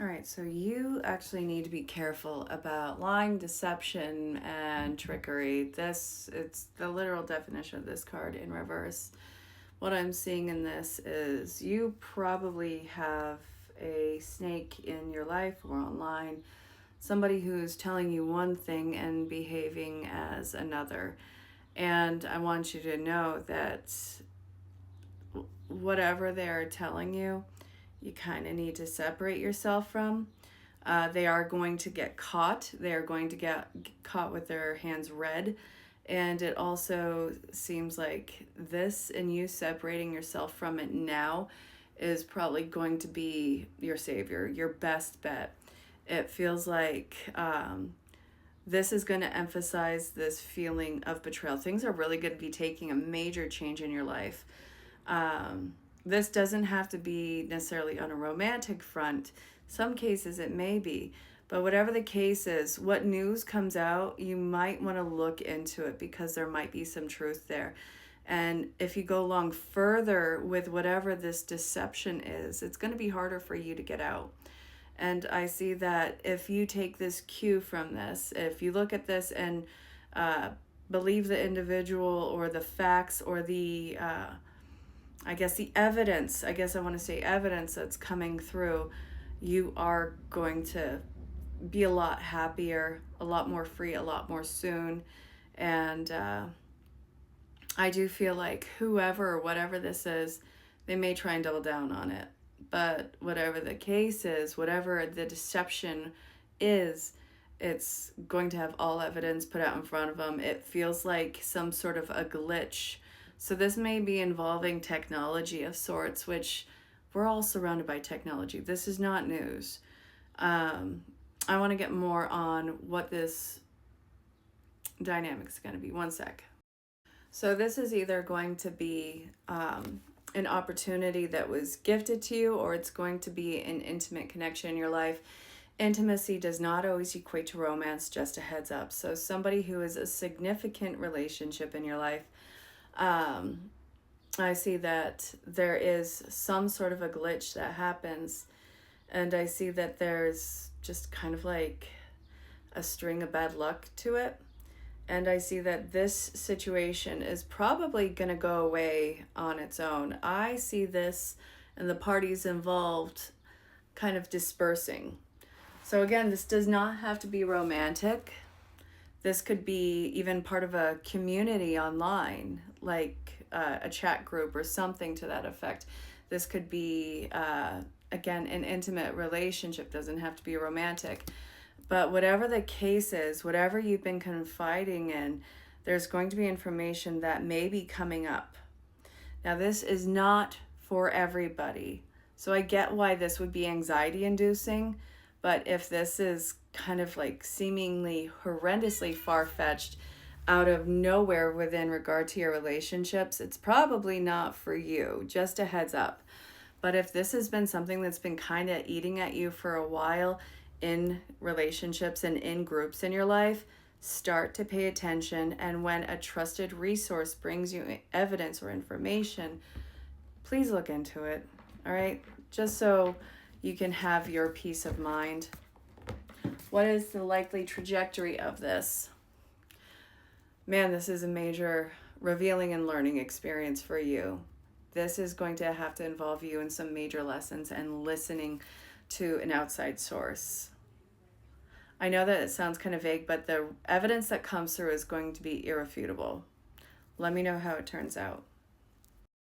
All right, so you actually need to be careful about lying, deception, and trickery. It's the literal definition of this card in reverse. What I'm seeing in this is you probably have a snake in your life or online, somebody who's telling you one thing and behaving as another. And I want you to know that whatever they're telling you, you kind of need to separate yourself from. They are going to get caught. They are going to get caught with their hands red. And it also seems like this and you separating yourself from it now is probably going to be your savior, your best bet. It feels like this is going to emphasize this feeling of betrayal. Things are really going to be taking a major change in your life. This doesn't have to be necessarily on a romantic front. Some cases it may be. But whatever the case is, what news comes out, you might want to look into it because there might be some truth there. And if you go along further with whatever this deception is, it's going to be harder for you to get out. And I see that if you take this cue from this, if you look at this and believe the individual or the facts or the the evidence, I want to say evidence that's coming through, you are going to be a lot happier, a lot more free, a lot more soon. And I do feel like whoever or whatever this is, they may try and double down on it. But whatever the case is, whatever the deception is, it's going to have all evidence put out in front of them. It feels like some sort of a glitch. So this may be involving technology of sorts, which we're all surrounded by technology. This is not news. I want to get more on what this dynamic is going to be. One sec. So this is either going to be an opportunity that was gifted to you, or it's going to be an intimate connection in your life. Intimacy does not always equate to romance, just a heads up. So somebody who is a significant relationship in your life, I see that there is some sort of a glitch that happens, and I see that there's just kind of like a string of bad luck to it. And I see that this situation is probably going to go away on its own. I see this and the parties involved kind of dispersing. So again, this does not have to be romantic. This could be even part of a community online, like a chat group or something to that effect. This could be, again, an intimate relationship. Doesn't have to be romantic. But whatever the case is, whatever you've been confiding in, there's going to be information that may be coming up. Now, this is not for everybody. So I get why this would be anxiety inducing. But if this is kind of like seemingly horrendously far-fetched out of nowhere within regard to your relationships, it's probably not for you. Just a heads up. But if this has been something that's been kind of eating at you for a while in relationships and in groups in your life, start to pay attention. And when a trusted resource brings you evidence or information, please look into it. All right? Just so you can have your peace of mind. What is the likely trajectory of this? Man, this is a major revealing and learning experience for you. This is going to have to involve you in some major lessons and listening to an outside source. I know that it sounds kind of vague, but the evidence that comes through is going to be irrefutable. Let me know how it turns out.